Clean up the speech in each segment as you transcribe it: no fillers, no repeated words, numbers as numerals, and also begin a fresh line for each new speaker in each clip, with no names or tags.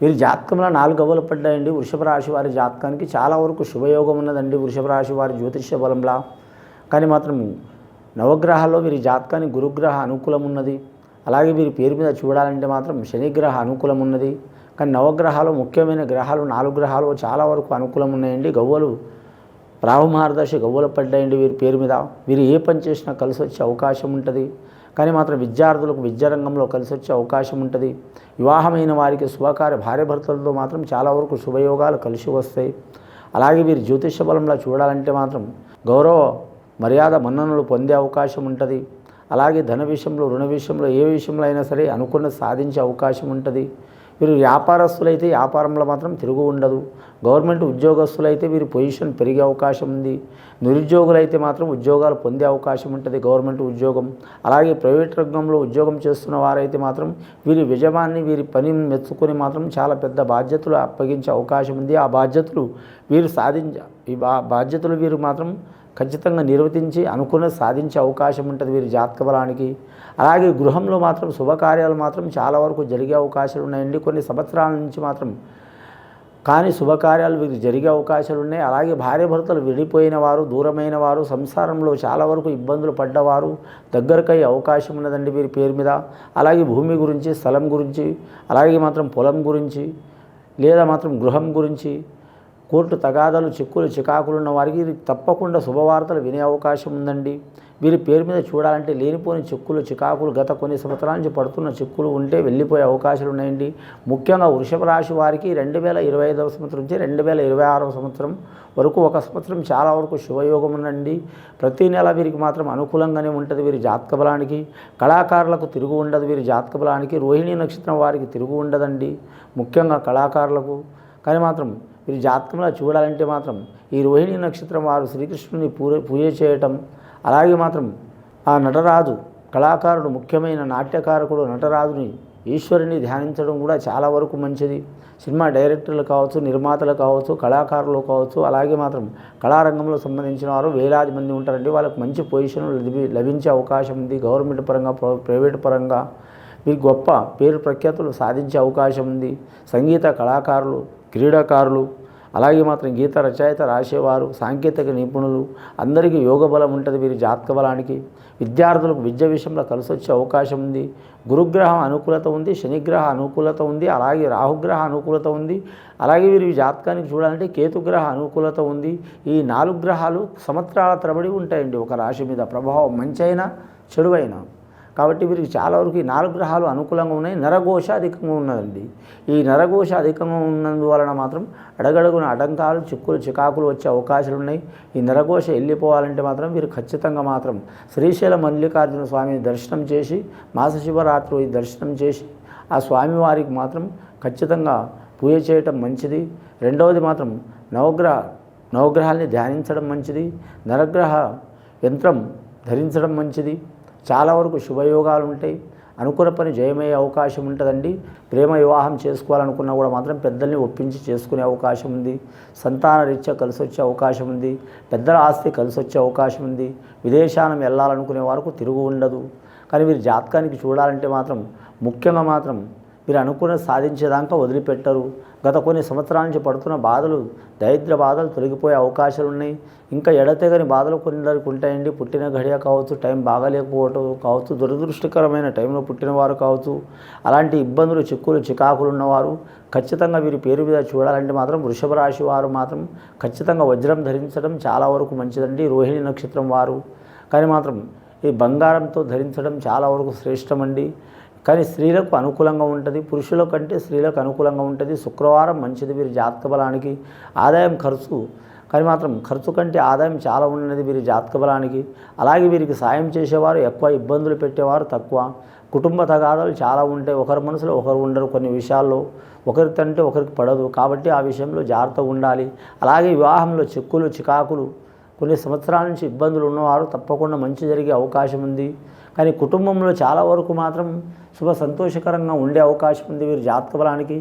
వీరి జాతకంలో 4 గవ్వలు పడ్డాయండి. వృషభ రాశి వారి జాతకానికి చాలా వరకు శుభయోగం ఉన్నదండి వృషభ రాశి వారి జ్యోతిష్య బలంలా. కానీ మాత్రం నవగ్రహాల్లో వీరి జాతకానికి గురుగ్రహ అనుకూలం ఉన్నది. అలాగే వీరి పేరు మీద చూడాలంటే మాత్రం శనిగ్రహ అనుకూలం ఉన్నది. కానీ నవగ్రహాలు ముఖ్యమైన గ్రహాలు 4 గ్రహాలు చాలా వరకు అనుకూలం ఉన్నాయండి. గవ్వలు రాహు మహర్దశ గవ్వలు పడ్డాయండి వీరి పేరు మీద. వీరు ఏ పని చేసినా కలిసి వచ్చే అవకాశం ఉంటుంది. కానీ మాత్రం విద్యార్థులకు విద్యారంగంలో కలిసి వచ్చే అవకాశం ఉంటుంది. వివాహమైన వారికి శుభకార్య భార్యాభర్తలతో మాత్రం చాలా వరకు శుభయోగాలు కలిసి వస్తాయి. అలాగే వీరి జ్యోతిష బలంలో చూడాలంటే మాత్రం గౌరవ మర్యాద మన్ననలు పొందే అవకాశం ఉంటుంది. అలాగే ధన విషయంలో రుణ విషయంలో ఏ విషయంలో అయినా సరే అనుకున్నది సాధించే అవకాశం ఉంటుంది. వీరు వ్యాపారస్తులైతే వ్యాపారంలో మాత్రం తిరుగు ఉండదు. గవర్నమెంట్ ఉద్యోగస్తులైతే వీరి పొజిషన్ పెరిగే అవకాశం ఉంది. నిరుద్యోగులైతే మాత్రం ఉద్యోగాలు పొందే అవకాశం ఉంటుంది గవర్నమెంట్ ఉద్యోగం. అలాగే ప్రైవేట్ రంగంలో ఉద్యోగం చేస్తున్న వారైతే మాత్రం వీరి యజమాని వీరి పనిని మెచ్చుకొని మాత్రం చాలా పెద్ద బాధ్యతలు అప్పగించే అవకాశం ఉంది. ఆ బాధ్యతలు వీరు బాధ్యతలు వీరు మాత్రం ఖచ్చితంగా నిర్వర్తించి అనుకున్నది సాధించే అవకాశం ఉంటుంది వీరి జాతక బలానికి. అలాగే గృహంలో మాత్రం శుభకార్యాలు మాత్రం చాలా వరకు జరిగే అవకాశాలు ఉన్నాయండి. కొన్ని సంవత్సరాల నుంచి మాత్రం కానీ శుభకార్యాలు వీరికి జరిగే అవకాశాలు ఉన్నాయి. అలాగే భార్యాభర్తలు విడిపోయిన వారు, దూరమైన వారు, సంసారంలో చాలా వరకు ఇబ్బందులు పడ్డవారు దగ్గరకయ్యే అవకాశం ఉన్నదండి వీరి పేరు మీద. అలాగే భూమి గురించి, స్థలం గురించి, అలాగే మాత్రం పొలం గురించి లేదా మాత్రం గృహం గురించి కోర్టు తగాదాలు, చిక్కులు, చికాకులు ఉన్న వారికి తప్పకుండా శుభవార్తలు వినే అవకాశం ఉందండి. వీరి పేరు మీద చూడాలంటే లేనిపోని చిక్కులు, చికాకులు గత కొన్ని సంవత్సరాల నుంచి పడుతున్న చిక్కులు ఉంటే వెళ్ళిపోయే అవకాశాలు ఉన్నాయండి. ముఖ్యంగా వృషభ రాశి వారికి 2025వ సంవత్సరం నుంచి 2026వ సంవత్సరం వరకు ఒక సంవత్సరం చాలా వరకు శుభయోగం ఉందండి. ప్రతి నెల వీరికి మాత్రం అనుకూలంగానే ఉంటుంది వీరి జాతక బలానికి. కళాకారులకు తిరుగు ఉండదు వీరి జాతక బలానికి. రోహిణి నక్షత్రం వారికి తిరుగు ఉండదండి ముఖ్యంగా కళాకారులకు. కానీ మాత్రం వీరి జాతకంలో చూడాలంటే మాత్రం ఈ రోహిణి నక్షత్రం వారు శ్రీకృష్ణుని పూజ చేయటం, అలాగే మాత్రం ఆ నటరాజు కళాకారుడు ముఖ్యమైన నాట్యకారకుడు నటరాజుని ఈశ్వరుని ధ్యానించడం కూడా చాలా వరకు మంచిది. సినిమా డైరెక్టర్లు కావచ్చు, నిర్మాతలు కావచ్చు, కళాకారులు కావచ్చు, అలాగే మాత్రం కళారంగంలో సంబంధించిన వారు వేలాది మంది ఉంటారండి. వాళ్ళకు మంచి పొజిషన్ లభించే అవకాశం ఉంది. గవర్నమెంట్ పరంగా, ప్రైవేట్ పరంగా వీరికి గొప్ప పేరు ప్రఖ్యాతులు సాధించే అవకాశం ఉంది. సంగీత కళాకారులు, క్రీడాకారులు, అలాగే మాత్రం గీత రచయిత రాసేవారు, సాంకేతిక నిపుణులు అందరికీ యోగ బలం ఉంటుంది వీరి జాతక బలానికి. విద్యార్థులకు విద్య విషయంలో కలిసి వచ్చే అవకాశం ఉంది. గురుగ్రహం అనుకూలత ఉంది, శనిగ్రహ అనుకూలత ఉంది, అలాగే రాహుగ్రహ అనుకూలత ఉంది. అలాగే వీరి జాతకానికి చూడాలంటే కేతుగ్రహ అనుకూలత ఉంది. ఈ 4 గ్రహాలు సంవత్సరాల తరబడి ఉంటాయండి ఒక రాశి మీద, ప్రభావం మంచి అయినా చెడు అయినా. కాబట్టి వీరికి చాలా వరకు ఈ 4 గ్రహాలు అనుకూలంగా ఉన్నాయి. నరఘోష అధికంగా ఉన్నదండి. ఈ నరఘోష అధికంగా ఉన్నందువలన మాత్రం అడగడుగున ఆటంకాలు, చిక్కులు, చికాకులు వచ్చే అవకాశాలు ఉన్నాయి. ఈ నరఘోష వెళ్ళిపోవాలంటే మాత్రం వీరు ఖచ్చితంగా మాత్రం శ్రీశైల మల్లికార్జున స్వామిని దర్శనం చేసి, మాస శివరాత్రి దర్శనం చేసి ఆ స్వామివారికి మాత్రం ఖచ్చితంగా పూజ చేయటం మంచిది. రెండవది మాత్రం నవగ్రహాల్ని ధ్యానించడం మంచిది. నవగ్రహ యంత్రం ధరించడం మంచిది. చాలా వరకు శుభయోగాలు ఉంటాయి. అనుకున్న పని జయమయ్యే అవకాశం ఉంటుందండి. ప్రేమ వివాహం చేసుకోవాలనుకున్నా కూడా మాత్రం పెద్దల్ని ఒప్పించి చేసుకునే అవకాశం ఉంది. సంతాన రీత్యా కలిసి వచ్చే అవకాశం ఉంది. పెద్దల ఆస్తి కలిసి వచ్చే అవకాశం ఉంది. విదేశానం వెళ్ళాలనుకునే వారికి తిరుగు ఉండదు. కానీ వీరి జాతకానికి చూడాలంటే మాత్రం ముఖ్యంగా మాత్రం వీరు అనుకున్నది సాధించేదాకా వదిలిపెట్టరు. గత కొన్ని సంవత్సరాల నుంచి పడుతున్న బాధలు, దరిద్ర బాధలు తొలగిపోయే అవకాశాలు ఉన్నాయి. ఇంకా ఎడతెగని బాధలు కొందరికి ఉంటాయండి. పుట్టిన గడియ కావచ్చు, టైం బాగాలేకపోవటం కావచ్చు, దురదృష్టకరమైన టైంలో పుట్టినవారు కావచ్చు, అలాంటి ఇబ్బందులు, చిక్కులు, చికాకులు ఉన్నవారు ఖచ్చితంగా వీరి పేరు మీద చూడాలంటే మాత్రం వృషభ రాశి వారు మాత్రం ఖచ్చితంగా వజ్రం ధరించడం చాలా వరకు మంచిదండి. రోహిణి నక్షత్రం వారు కానీ మాత్రం ఈ బంగారంతో ధరించడం చాలా వరకు శ్రేష్టమండి. కానీ స్త్రీలకు అనుకూలంగా ఉంటుంది. పురుషుల కంటే స్త్రీలకు అనుకూలంగా ఉంటుంది. శుక్రవారం మంచిది వీరి జాతక బలానికి. ఆదాయం ఖర్చు కానీ మాత్రం ఖర్చు కంటే ఆదాయం చాలా ఉన్నది వీరి జాతక బలానికి. అలాగే వీరికి సాయం చేసేవారు ఎక్కువ, ఇబ్బందులు పెట్టేవారు తక్కువ. కుటుంబ తగాదాలు చాలా ఉంటాయి. ఒకరి మనసులో ఒకరు ఉండరు. కొన్ని విషయాల్లో ఒకరి తంటే ఒకరికి పడదు. కాబట్టి ఆ విషయంలో జాగ్రత్తగా ఉండాలి. అలాగే వివాహంలో చిక్కులు, చికాకులు, కొన్ని సంవత్సరాల నుంచి ఇబ్బందులు ఉన్నవారు తప్పకుండా మంచి జరిగే అవకాశం ఉంది. కానీ కుటుంబంలో చాలా వరకు మాత్రం శుభ సంతోషకరంగా ఉండే అవకాశం ఉంది వీరి జాతక బలానికి.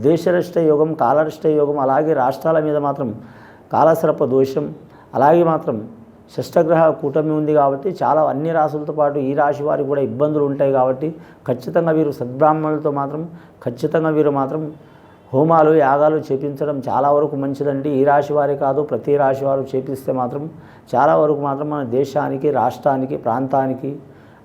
దేశరష్ట యోగం, కాలరష్ట యోగం, అలాగే రాష్ట్రాల మీద మాత్రం కాలసర్ప దోషం, అలాగే మాత్రం షష్టగ్రహ కూటమి ఉంది. కాబట్టి చాలా అన్ని రాశులతో పాటు ఈ రాశి వారికి కూడా ఇబ్బందులు ఉంటాయి. కాబట్టి ఖచ్చితంగా వీరు సద్బ్రాహ్మణులతో మాత్రం ఖచ్చితంగా వీరు మాత్రం హోమాలు యాగాలు చేపించడం చాలా వరకు మంచిదండి. ఈ రాశి వారే కాదు, ప్రతి రాశి వారు చేపిస్తే మాత్రం చాలా వరకు మాత్రం మన దేశానికి, రాష్ట్రానికి, ప్రాంతానికి,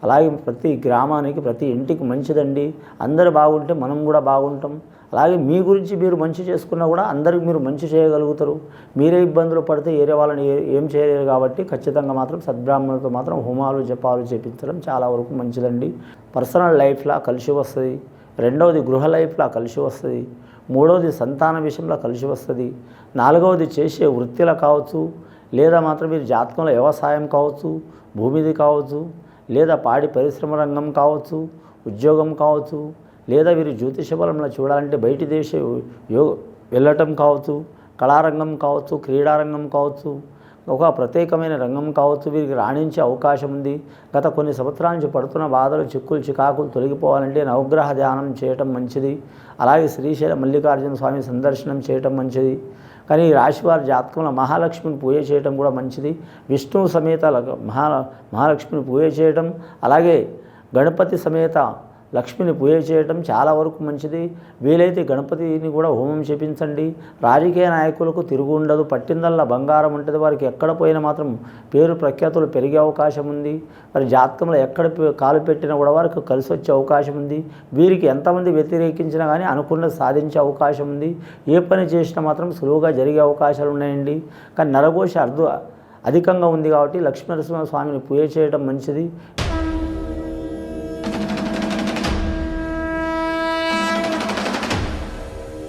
అలాగే ప్రతి గ్రామానికి, ప్రతి ఇంటికి మంచిదండి. అందరూ బాగుంటే మనం కూడా బాగుంటాం. అలాగే మీ గురించి మీరు మంచి చేసుకున్నా కూడా అందరికి మీరు మంచి చేయగలుగుతారు. మీరే ఇబ్బందులు పడితే ఏరే వాళ్ళని ఏం చేయలేరు. కాబట్టి ఖచ్చితంగా మాత్రం సద్బ్రాహ్మణులతో మాత్రం హోమాలు జపాలు చేపించడం చాలా వరకు మంచిదండి. పర్సనల్ లైఫ్లా కలిసి వస్తుంది. రెండవది గృహ లైఫ్లా కలిసి వస్తుంది. మూడవది సంతాన విషయంలో కలిసి వస్తుంది. నాలుగవది చేసే వృత్తిలో కావచ్చు, లేదా మాత్రం మీరు జాతకంలో వ్యవసాయం కావచ్చు, భూమిది కావచ్చు, లేదా పాడి పరిశ్రమ రంగం కావచ్చు, ఉద్యోగం కావచ్చు, లేదా వీరు జ్యోతిష బలంలో చూడాలంటే బయటి దేశ వెళ్ళటం కావచ్చు, కళారంగం కావచ్చు, క్రీడారంగం కావచ్చు, ఒక ప్రత్యేకమైన రంగం కావచ్చు, వీరికి రాణించే అవకాశం ఉంది. గత కొన్ని సంవత్సరాల నుంచి పడుతున్న బాధలు, చిక్కులు, చికాకులు తొలగిపోవాలంటే నవగ్రహ ధ్యానం చేయటం మంచిది. అలాగే శ్రీశైల మల్లికార్జున స్వామి సందర్శనం చేయటం మంచిది. కానీ ఈ రాశివారి జాతకంలో మహాలక్ష్మిని పూజ చేయటం కూడా మంచిది. విష్ణువు సమేత మహాలక్ష్మిని పూజ చేయటం, అలాగే గణపతి సమేత లక్ష్మిని పూజ చేయటం చాలా వరకు మంచిది. వీలైతే గణపతిని కూడా హోమం చేపించండి. రాజకీయ నాయకులకు తిరుగు ఉండదు. పట్టిందల్లా బంగారం ఉంటుంది. వారికి ఎక్కడ పోయినా మాత్రం పేరు ప్రఖ్యాతులు పెరిగే అవకాశం ఉంది. మరి జాతకంలో ఎక్కడ కాలు పెట్టినా కూడా వారికి కలిసి వచ్చే అవకాశం ఉంది. వీరికి ఎంతమంది వ్యతిరేకించినా కానీ అనుకున్నది సాధించే అవకాశం ఉంది. ఏ పని చేసినా మాత్రం సులువుగా జరిగే అవకాశాలు ఉన్నాయండి. కానీ నరఘోష అధికంగా ఉంది కాబట్టి లక్ష్మీనరసింహ స్వామిని పూజ చేయడం మంచిది.